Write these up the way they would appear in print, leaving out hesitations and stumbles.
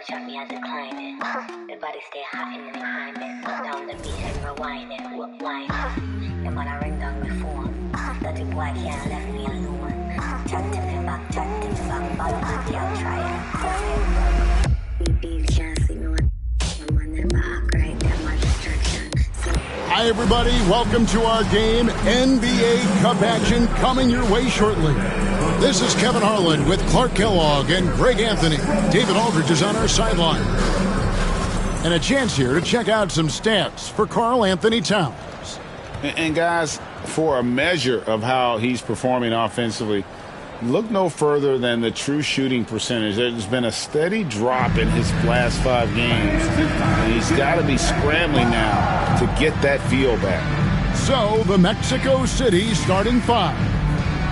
Shot me as a climate. The body stay hot in the behind it. Down the beach and rewind it. Wine. Your man a ring down before. Dirty boy can't left me alone. Chat to me back, bad man can't try it. We beef can't see me when my never act right. Them my distraction. Hi everybody, welcome to our game. NBA Cup action coming your way shortly. This is Kevin Harlan with Clark Kellogg and Greg Anthony. David Aldridge is on our sideline. And a chance here to check out some stats for Karl Anthony Towns. And guys, for a measure of how he's performing offensively, look no further than the true shooting percentage. There's been a steady drop in his last 5 games. And he's got to be scrambling now to get that feel back. So, the Mexico City starting 5.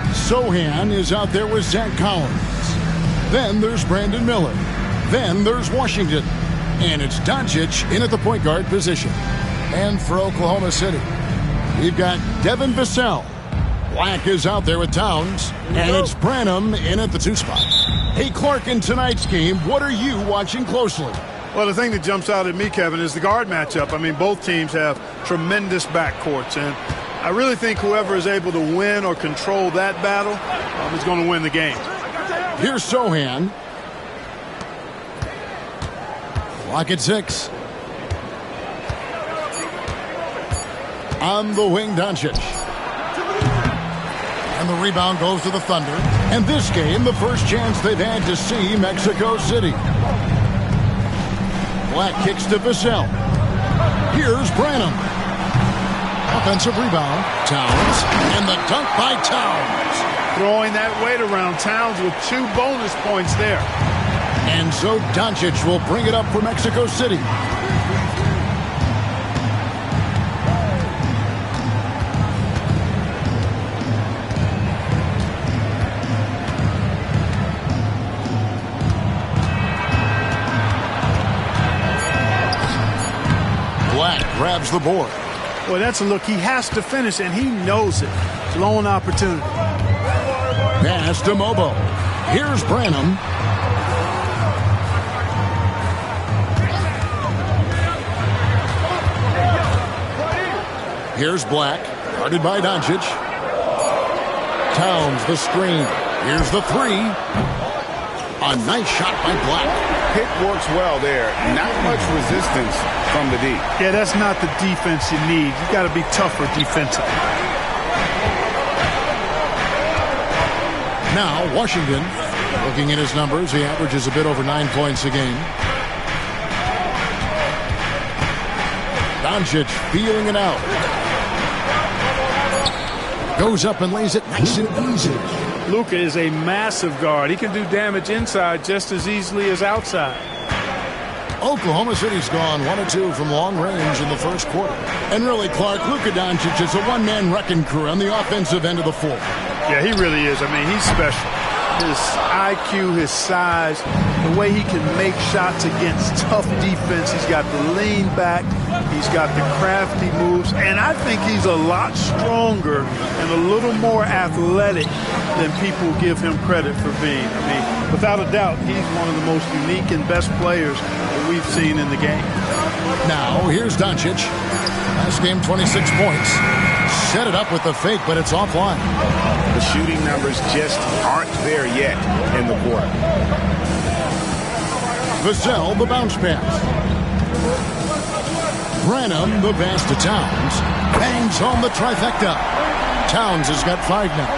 Sohan is out there with Zach Collins. Then there's Brandon Miller. Then there's Washington. And it's Doncic in at the point guard position. And for Oklahoma City, we've got Devin Vassell. Black is out there with Towns. And it's Branham in at the 2 spot. Hey, Clark, in tonight's game, what are you watching closely? Well, the thing that jumps out at me, Kevin, is the guard matchup. I mean, both teams have tremendous backcourts, and I really think whoever is able to win or control that battle is going to win the game. Here's Sohan. Clock at 6. On the wing, Doncic. And the rebound goes to the Thunder. And this game, the first chance they've had to see Mexico City. Black kicks to Vassell. Here's Branham. Offensive rebound. Towns. And the dunk by Towns. Throwing that weight around. Towns with 2 bonus points there. And so Doncic will bring it up for Mexico City. Black grabs the board. Well, that's a look he has to finish, and he knows it. Lone opportunity. Pass to Mobo. Here's Branham. Here's Black, guarded by Doncic. Towns the screen. Here's the 3. A nice shot by Black. Pick works well there. Not much resistance from the D. Yeah, that's not the defense you need. You got to be tougher defensively. Now, Washington, looking at his numbers, he averages a bit over 9 points a game. Doncic feeling it out. Goes up and lays it nice and easy. Luka is a massive guard. He can do damage inside just as easily as outside. Oklahoma City's gone 1 of 2 from long range in the first quarter. And really, Clark, Luka Doncic is a one-man wrecking crew on the offensive end of the floor. Yeah, he really is. I mean, he's special. His IQ, his size, the way he can make shots against tough defense. He's got the lean back. He's got the crafty moves. And I think he's a lot stronger and a little more athletic than people give him credit for being. I mean, without a doubt, he's one of the most unique and best players that we've seen in the game. Now, here's Doncic. Last game, 26 points. Set it up with the fake, but it's offline. The shooting numbers just aren't there yet in the quarter. Vassell, the bounce pass. Branham, the pass to Towns. Bangs home the trifecta. Towns has got 5 now.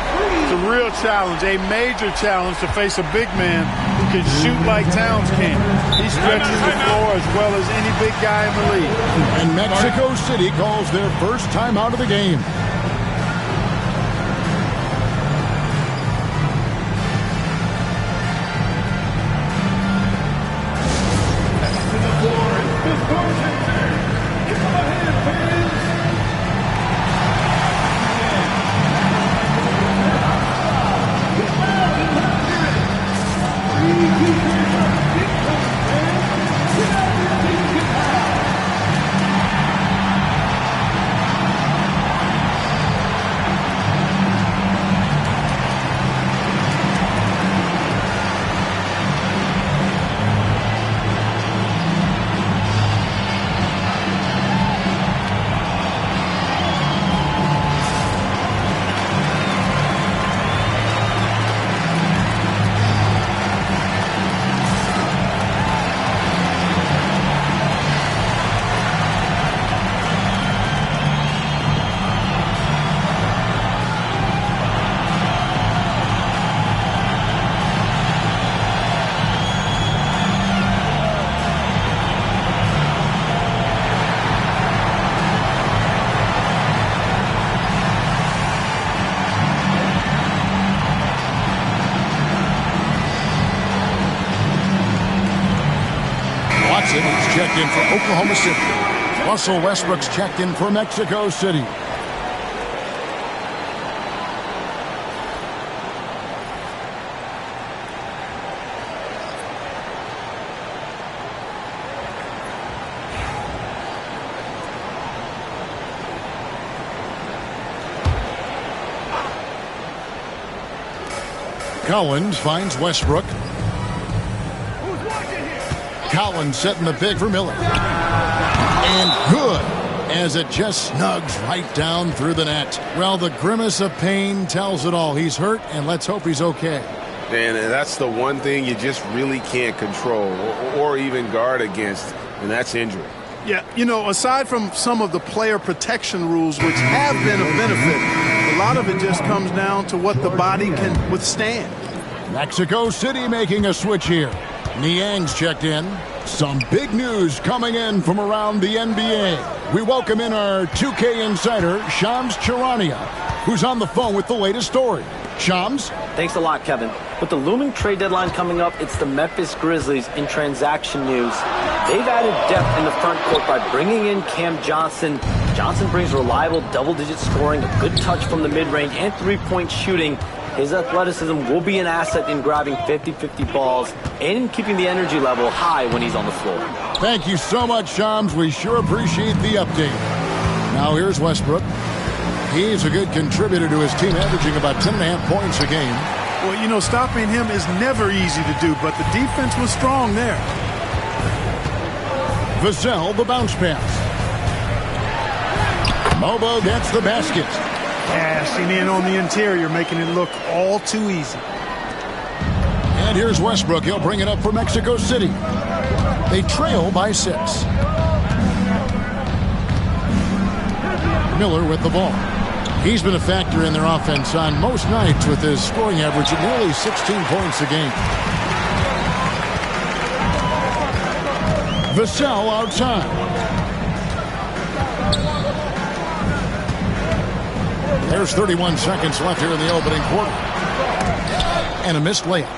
It's a real challenge, a major challenge to face a big man who can shoot like Towns can. He stretches the floor as well as any big guy in the league. And Mexico City calls their first time out of the game. Johnson is checked in for Oklahoma City. Russell Westbrook's checked in for Mexico City. Collins finds Westbrook. Collins setting the pick for Miller. And good, as it just snugs right down through the net. Well, the grimace of pain tells it all. He's hurt, and let's hope he's okay. And that's the one thing you just really can't control or even guard against, and that's injury. Yeah, you know, aside from some of the player protection rules, which have been a benefit, a lot of it just comes down to what the body can withstand. Mexico City making a switch here. Niang's checked in. Some big news coming in from around the NBA. We welcome in our 2K insider, Shams Charania, who's on the phone with the latest story. Shams? Thanks a lot, Kevin. With the looming trade deadline coming up, it's the Memphis Grizzlies in transaction news. They've added depth in the front court by bringing in Cam Johnson. Johnson brings reliable double-digit scoring, a good touch from the mid-range, and three-point shooting. His athleticism will be an asset in grabbing 50-50 balls and in keeping the energy level high when he's on the floor. Thank you so much, Shams. We sure appreciate the update. Now here's Westbrook. He's a good contributor to his team, averaging about 10.5 points a game. Well, you know, stopping him is never easy to do, but the defense was strong there. Vassell, the bounce pass. Mobo gets the basket. Passing in on the interior, making it look all too easy. And here's Westbrook. He'll bring it up for Mexico City. They trail by 6. Miller with the ball. He's been a factor in their offense on most nights with his scoring average at nearly 16 points a game. Vassell outside. There's 31 seconds left here in the opening quarter. And a missed layup.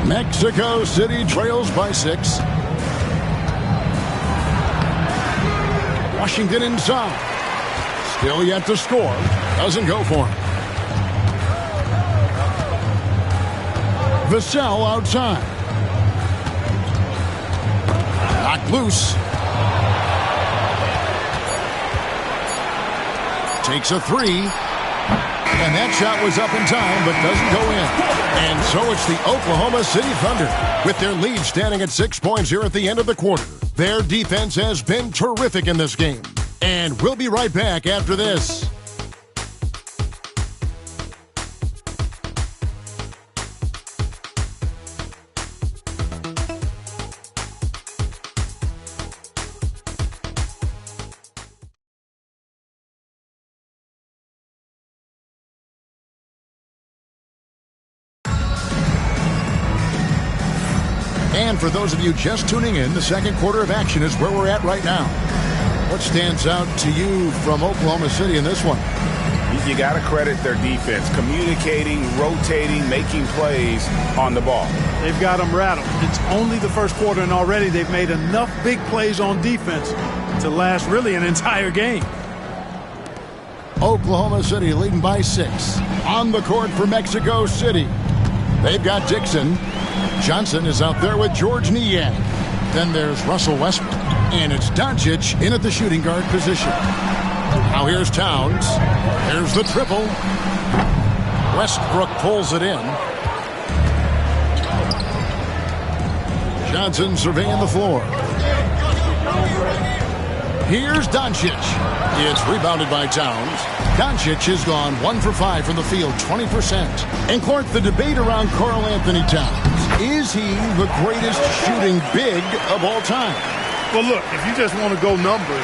Mexico City trails by 6. Washington inside. Still yet to score. Doesn't go for him. Vassell outside. Knocked loose. Takes a 3. And that shot was up in time, but doesn't go in. And so it's the Oklahoma City Thunder, with their lead standing at 6 points here at the end of the quarter. Their defense has been terrific in this game. And we'll be right back after this. And for those of you just tuning in, the second quarter of action is where we're at right now. What stands out to you from Oklahoma City in this one? You got to credit their defense, communicating, rotating, making plays on the ball. They've got them rattled. It's only the first quarter, and already they've made enough big plays on defense to last really an entire game. Oklahoma City leading by 6. On the court for Mexico City. They've got Dixon. Johnson is out there with George Niang. Then there's Russell Westbrook. And it's Doncic in at the shooting guard position. Now here's Towns. Here's the triple. Westbrook pulls it in. Johnson surveying the floor. Here's Doncic. It's rebounded by Towns. Doncic has gone 1 for 5 from the field, 20%. And Clark, the debate around Karl Anthony Towns. Is he the greatest shooting big of all time? Well, look, if you just want to go numbers,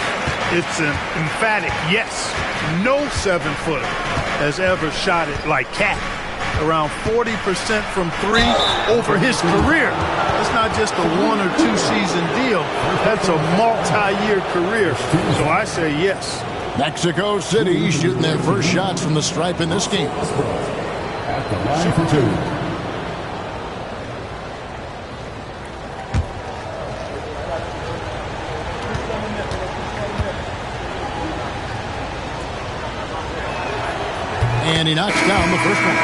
it's an emphatic yes. No 7-footer has ever shot it like Cat. Around 40% from 3 over his career. It's not just a 1 or 2 season deal. That's a multi-year career. So I say yes. Mexico City shooting their first shots from the stripe in this game. For 2. And he knocks down the first one.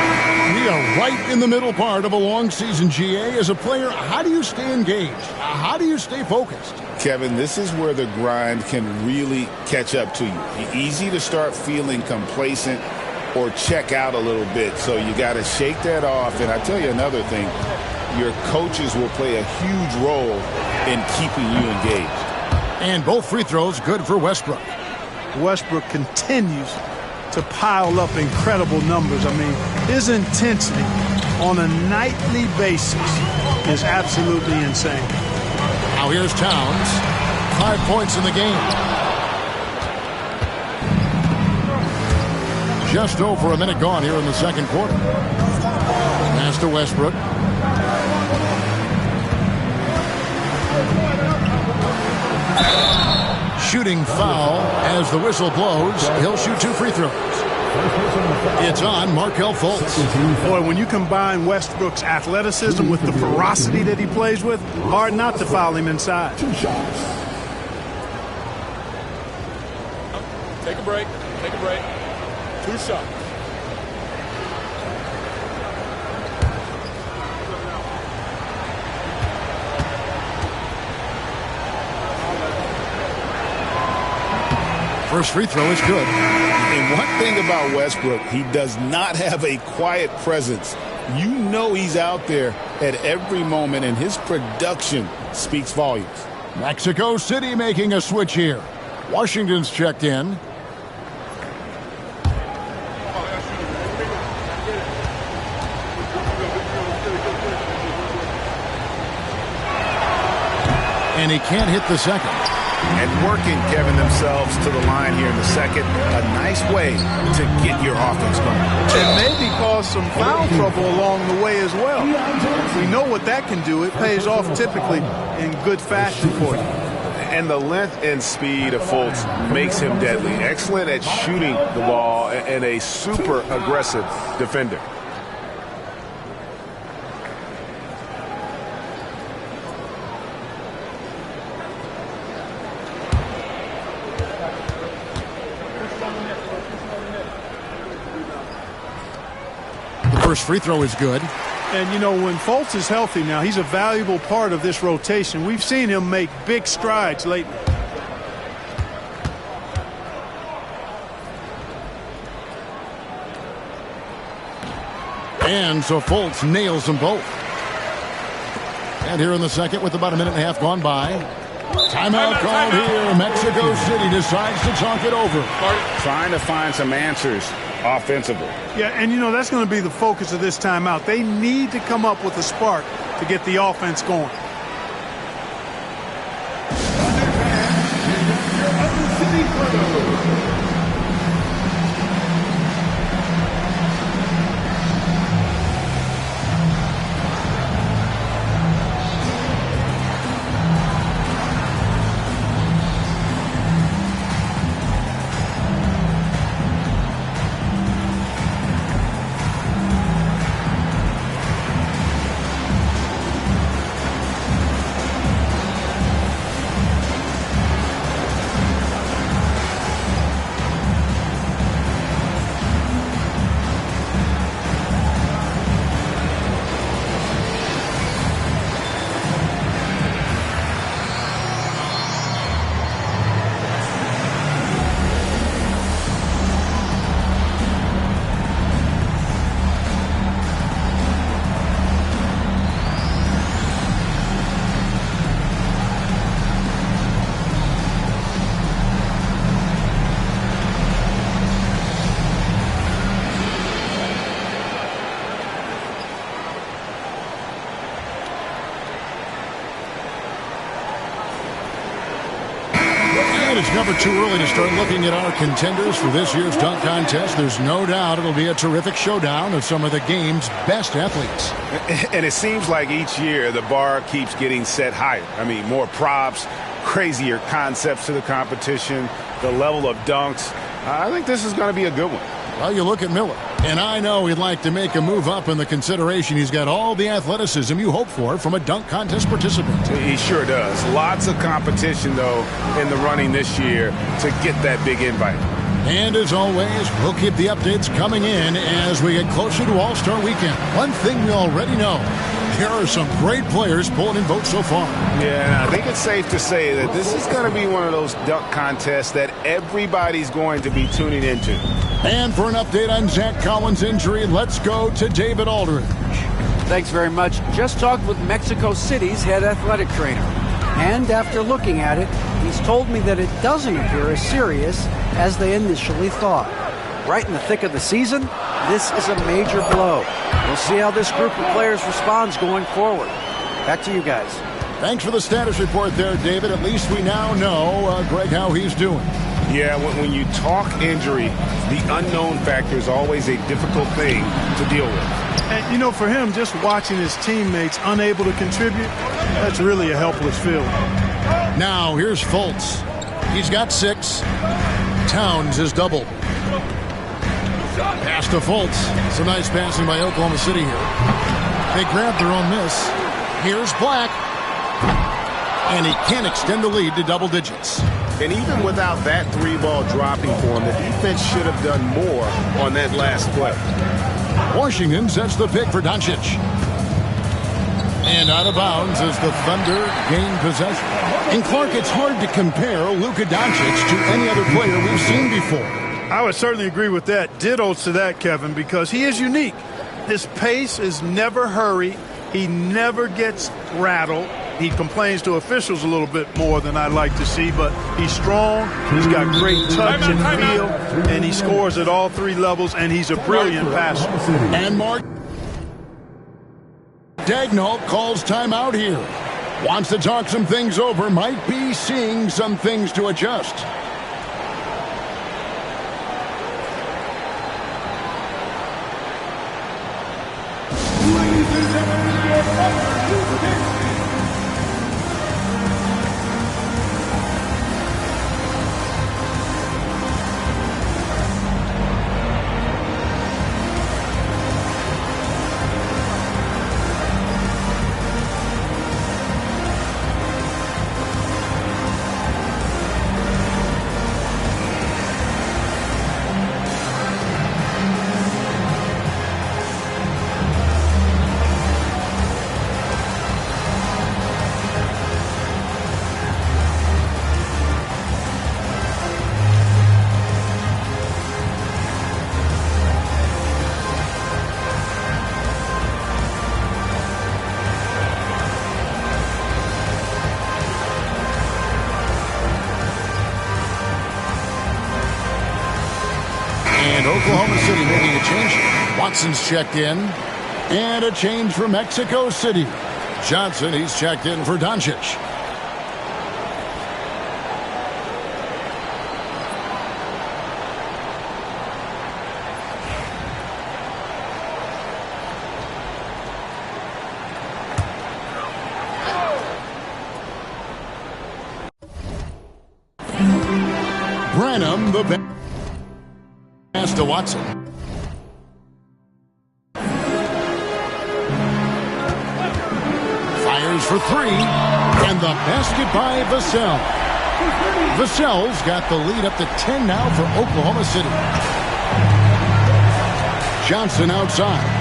We are right in the middle part of a long season, GA. As a player, how do you stay engaged? How do you stay focused? Kevin, this is where the grind can really catch up to you. Easy to start feeling complacent or check out a little bit. So you got to shake that off. And I tell you another thing, your coaches will play a huge role in keeping you engaged. And both free throws good for Westbrook. Westbrook continues to pile up incredible numbers. I mean, his intensity on a nightly basis is absolutely insane. Now here's Towns. 5 points in the game. Just over a minute gone here in the second quarter. Pass to Westbrook. Shooting foul as the whistle blows. He'll shoot 2 free throws. It's on Markelle Fultz. Boy, when you combine Westbrook's athleticism with the ferocity that he plays with, hard not to foul him inside. 2 shots. Take a break. Take a break. 2 shots. First free throw is good. And one thing about Westbrook, he does not have a quiet presence. You know he's out there at every moment, and his production speaks volumes. Mexico City making a switch here. Washington's checked in. And he can't hit the second. And working, Kevin, themselves to the line here in the second. A nice way to get your offense going. It maybe cause some foul trouble along the way as well. We know what that can do. It pays off typically in good fashion for you. And the length and speed of Fultz makes him deadly. Excellent at shooting the ball and a super aggressive defender. First free throw is good. And, you know, when Fultz is healthy now, he's a valuable part of this rotation. We've seen him make big strides lately. And so Fultz nails them both. And here in the second with about a minute and a half gone by. Timeout called here. Mexico City decides to talk it over. Trying to find some answers offensively. Yeah, and you know, that's going to be the focus of this timeout. They need to come up with a spark to get the offense going. It's never too early to start looking at our contenders for this year's dunk contest. There's no doubt it'll be a terrific showdown of some of the game's best athletes. And it seems like each year the bar keeps getting set higher. I mean, more props, crazier concepts to the competition, the level of dunks. I think this is going to be a good one. Well, you look at Miller, and I know he'd like to make a move up in the consideration. He's got all the athleticism you hope for from a dunk contest participant. He sure does. Lots of competition, though, in the running this year to get that big invite. And as always, we'll keep the updates coming in as we get closer to All-Star Weekend. One thing we already know, there are some great players pulling in votes so far. Yeah, I think it's safe to say that this is going to be one of those dunk contests that everybody's going to be tuning into. And for an update on Zach Collins' injury, let's go to David Aldridge. Thanks very much. Just talked with Mexico City's head athletic trainer. And after looking at it, he's told me that it doesn't appear as serious as they initially thought. Right in the thick of the season, this is a major blow. We'll see how this group of players responds going forward. Back to you guys. Thanks for the status report there, David. At least we now know, Greg, how he's doing. Yeah, when you talk injury, the unknown factor is always a difficult thing to deal with. And, you know, for him, just watching his teammates unable to contribute, that's really a helpless feeling. Now, here's Fultz. He's got 6. Towns is doubled. Pass to Fultz. Some nice passing by Oklahoma City here. They grabbed their own miss. Here's Black. And he can't extend the lead to double digits. And even without that 3-ball dropping for him, the defense should have done more on that last play. Washington sets the pick for Doncic. And out of bounds as the Thunder gain possession. And Clark, it's hard to compare Luka Doncic to any other player we've seen before. I would certainly agree with that. Ditto to that, Kevin, because he is unique. His pace is never hurried. He never gets rattled. He complains to officials a little bit more than I'd like to see, but he's strong, he's got great touch and feel, and he scores at all 3 levels, and he's a brilliant passer. And Mark Daigneault calls timeout here. Wants to talk some things over, might be seeing some things to adjust. Oklahoma City making a change. Watson's checked in. And a change for Mexico City. Johnson, he's checked in for Doncic. Branham, the pass to Watson. Fires for 3. And the basket by Vassell. Vassell's got the lead up to 10 now for Oklahoma City. Johnson outside.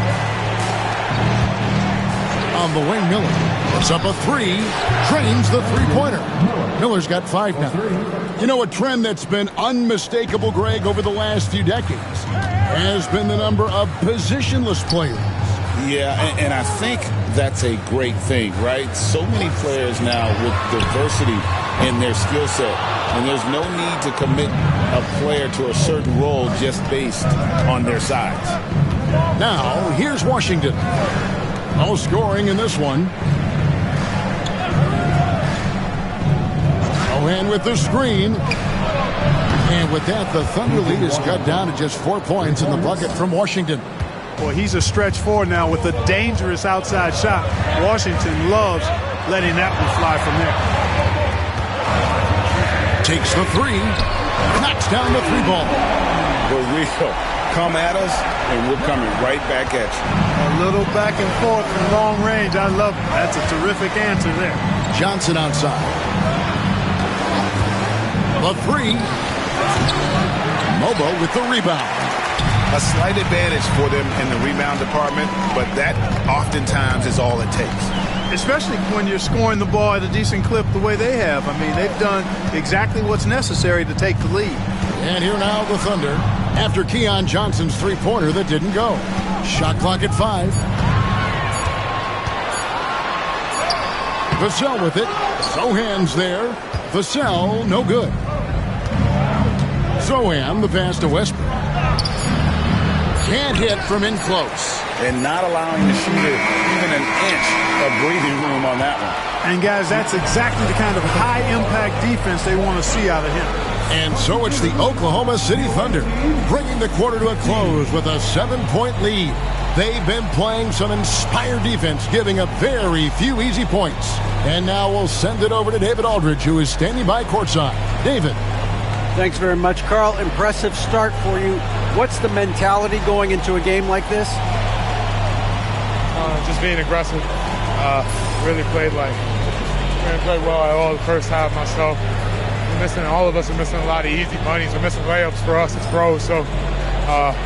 On the wing, Miller puts up a 3. Trains the three-pointer. Miller's got 5 now. You know, a trend that's been unmistakable, Greg, over the last few decades has been the number of positionless players. Yeah, and I think that's a great thing, right? So many players now with diversity in their skill set, and there's no need to commit a player to a certain role just based on their size. Now, here's Washington. No scoring in this one. And with the screen. And with that, the Thunder lead is cut down to just 4 points in the bucket from Washington. Boy, he's a stretch forward now with a dangerous outside shot. Washington loves letting that one fly from there. Takes the 3. Knocks down the 3-ball. For real. Come at us, and we're coming right back at you. A little back and forth from long range. I love it. That's a terrific answer there. Johnson outside. The 3. Mobo with the rebound. A slight advantage for them in the rebound department, but that oftentimes is all it takes. Especially when you're scoring the ball at a decent clip the way they have. I mean, they've done exactly what's necessary to take the lead. And here now the Thunder, after Keon Johnson's three-pointer that didn't go. Shot clock at 5. Vassell with it. Sohan's there. Vassell, no good. Sohan, the pass to Westbrook. Can't hit from in close. And not allowing the shooter even an inch of breathing room on that one. And, guys, that's exactly the kind of high-impact defense they want to see out of him. And so it's the Oklahoma City Thunder bringing the quarter to a close with a 7-point lead. They've been playing some inspired defense, giving up very few easy points. And now we'll send it over to David Aldridge, who is standing by courtside. David. Thanks very much, Carl. Impressive start for you. What's the mentality going into a game like this? Just being aggressive. Really played well at all the first half myself. All of us are missing a lot of easy bunnies. We're missing layups for us as pros. So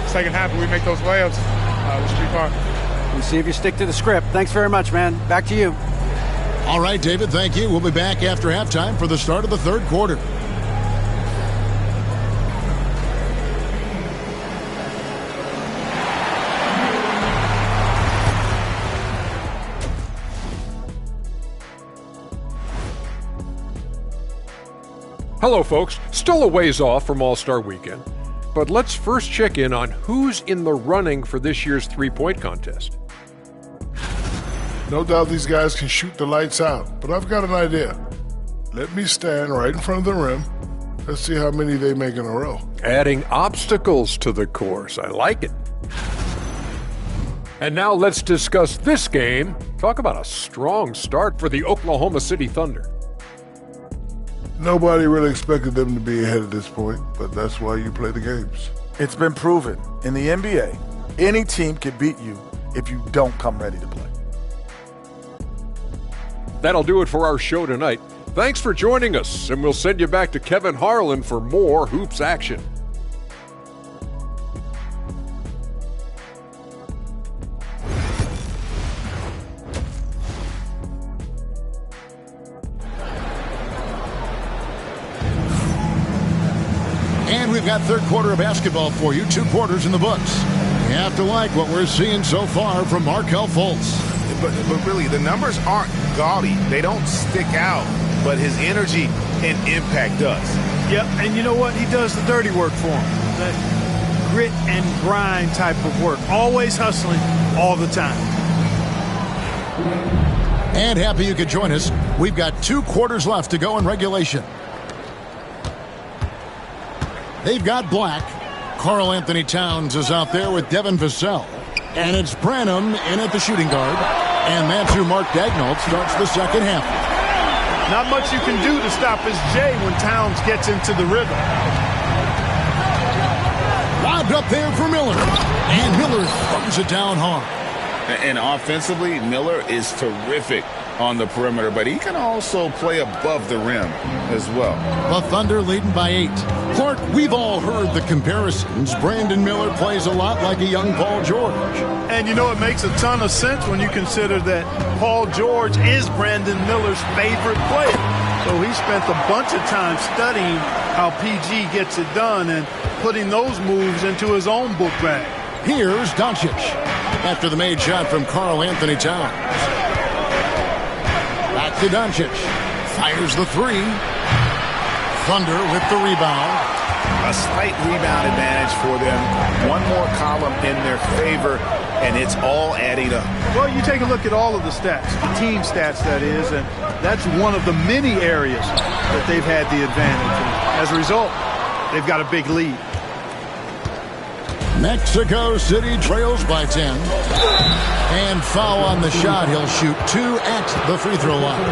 second half, we make those layups. It should be fun. We'll see if you stick to the script. Thanks very much, man. Back to you. All right, David, thank you. We'll be back after halftime for the start of the third quarter. Hello, folks. Still a ways off from All-Star Weekend, but let's first check in on who's in the running for this year's three-point contest. No doubt these guys can shoot the lights out, but I've got an idea. Let me stand right in front of the rim. Let's see how many they make in a row. Adding obstacles to the course. I like it. And now let's discuss this game. Talk about a strong start for the Oklahoma City Thunder. Nobody really expected them to be ahead at this point, but that's why you play the games. It's been proven in the NBA, any team can beat you if you don't come ready to play. That'll do it for our show tonight. Thanks for joining us, and we'll send you back to Kevin Harlan for more hoops action. And we've got third quarter of basketball for you, 2 quarters in the books. You have to like what we're seeing so far from Markelle Fultz. But really, the numbers aren't gaudy. They don't stick out, but his energy and impact does. Yep, and you know what? He does the dirty work for him. That grit and grind type of work. Always hustling all the time. And happy you could join us. We've got 2 quarters left to go in regulation. They've got Black. Karl Anthony Towns is out there with Devin Vassell. And it's Branham in at the shooting guard. And that's who Mark Daigneault starts the second half. Not much you can do to stop his J when Towns gets into the rhythm. Lobbed up there for Miller. And Miller throws it down hard. And offensively, Miller is terrific on the perimeter, but he can also play above the rim as well. The Thunder leading by 8. Clark, we've all heard the comparisons. Brandon Miller plays a lot like a young Paul George. And you know, it makes a ton of sense when you consider that Paul George is Brandon Miller's favorite player. So he spent a bunch of time studying how PG gets it done and putting those moves into his own book bag. Here's Doncic after the made shot from Karl Anthony Towns. Back to Doncic. Fires the 3. Thunder with the rebound. A slight rebound advantage for them. One more column in their favor, and it's all adding up. Well, you take a look at all of the stats, the team stats that is, and that's one of the many areas that they've had the advantage. And as a result, they've got a big lead. Mexico City trails by 10. And foul on the shot. He'll shoot 2 at the free throw line.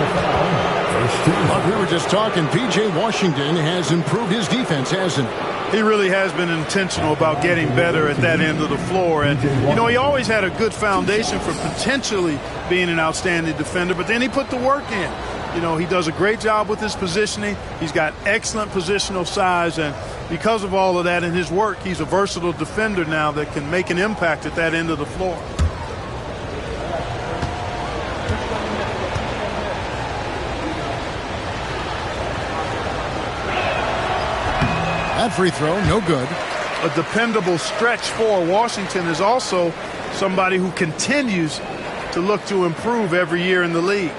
But we were just talking, P.J. Washington has improved his defense, hasn't he? He really has been intentional about getting better at that end of the floor. And, you know, he always had a good foundation for potentially being an outstanding defender, but then he put the work in. You know, he does a great job with his positioning. He's got excellent positional size, and because of all of that in his work, he's a versatile defender now that can make an impact at that end of the floor. That free throw, no good. A dependable stretch for Washington is also somebody who continues to look to improve every year in the league.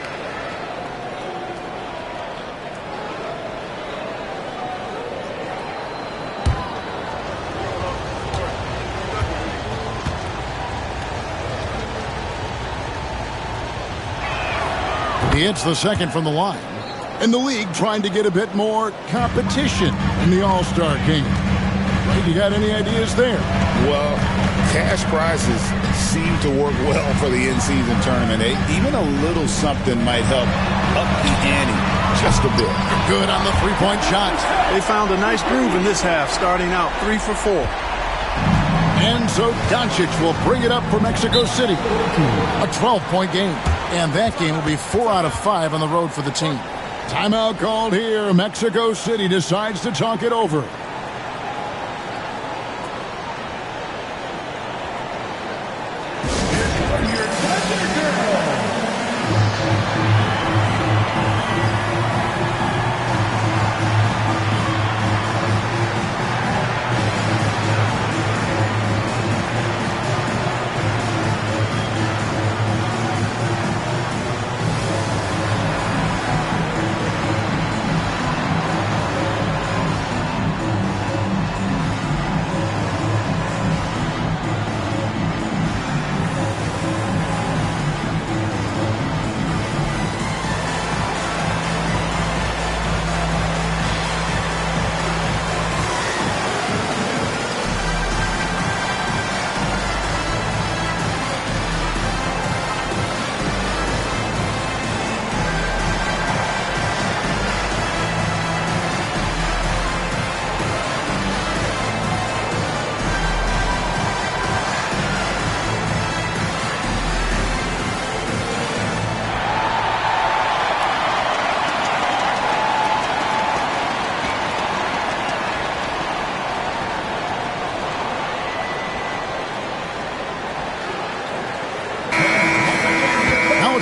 He hits the second from the line. And the league trying to get a bit more competition in the All-Star game. You got any ideas there? Well, cash prizes seem to work well for the in-season tournament. Even a little something might help up the ante just a bit. Good on the three-point shot. They found a nice groove in this half, starting out 3 for 4. And so Doncic will bring it up for Mexico City. A 12-point game. And that game will be 4 out of 5 on the road for the team. Timeout called here. Mexico City decides to talk it over.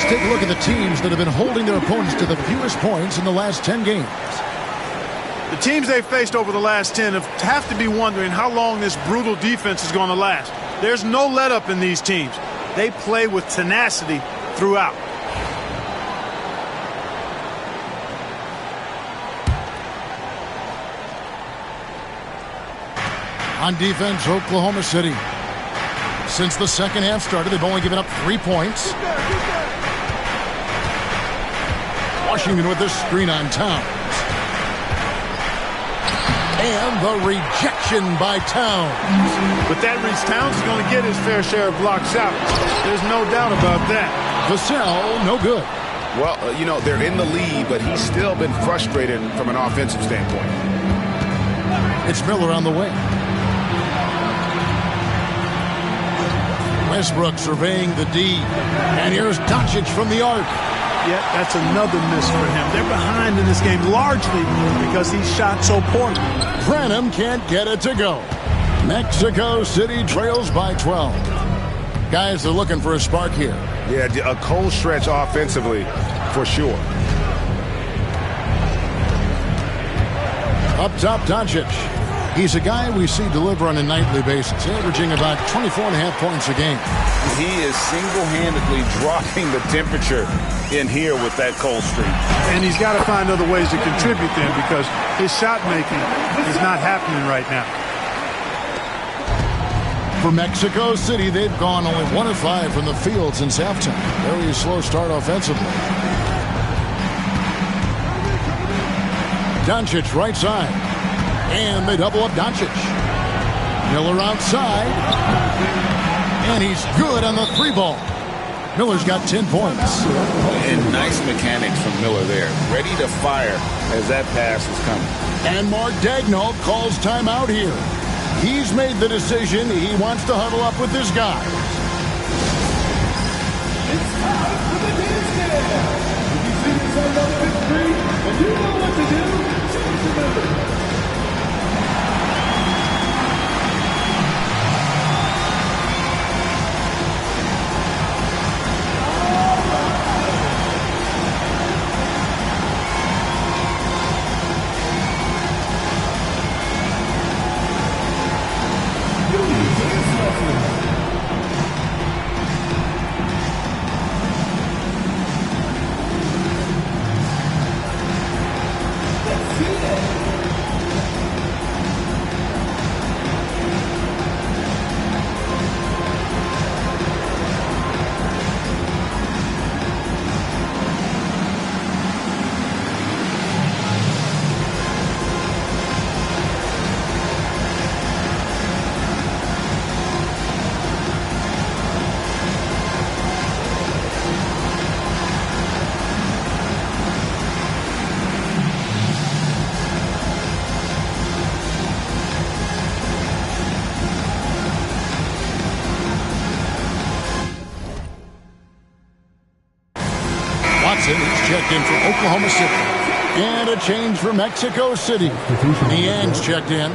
Take a look at the teams that have been holding their opponents to the fewest points in the last 10 games. The teams they've faced over the last 10 have to be wondering how long this brutal defense is going to last. There's no let-up in these teams. They play with tenacity throughout. On defense, Oklahoma City. Since the second half started, they've only given up 3 points. Washington with this screen on Towns. And the rejection by Towns. With that reach, Towns is going to get his fair share of block shots. There's no doubt about that. Vassell, no good. Well, they're in the lead, but he's still been frustrated from an offensive standpoint. It's Miller on the wing. Westbrook surveying the D. And here's Doncic from the arc. Yeah, that's another miss for him. They're behind in this game largely because he shot so poorly. Branham can't get it to go. Mexico City trails by 12. Guys are looking for a spark here. Yeah, a cold stretch offensively for sure. Up top, Doncic. He's a guy we see deliver on a nightly basis, averaging about 24.5 points a game. He is single-handedly dropping the temperature in here with that cold streak. And he's got to find other ways to contribute then because his shot making is not happening right now. For Mexico City, they've gone only 1 of 5 from the field since halftime. Very slow start offensively. Doncic right side. And they double up Doncic. Miller outside. And he's good on the 3 ball. Miller's got 10 points. And nice mechanics from Miller there. Ready to fire as that pass is coming. And Mark Daigneault calls timeout here. He's made the decision. He wants to huddle up with his guys. It's time for the dance dance. If you think it's on 153 and you know what to do, just remember. Oklahoma City. And a change for Mexico City. Niang's checked in.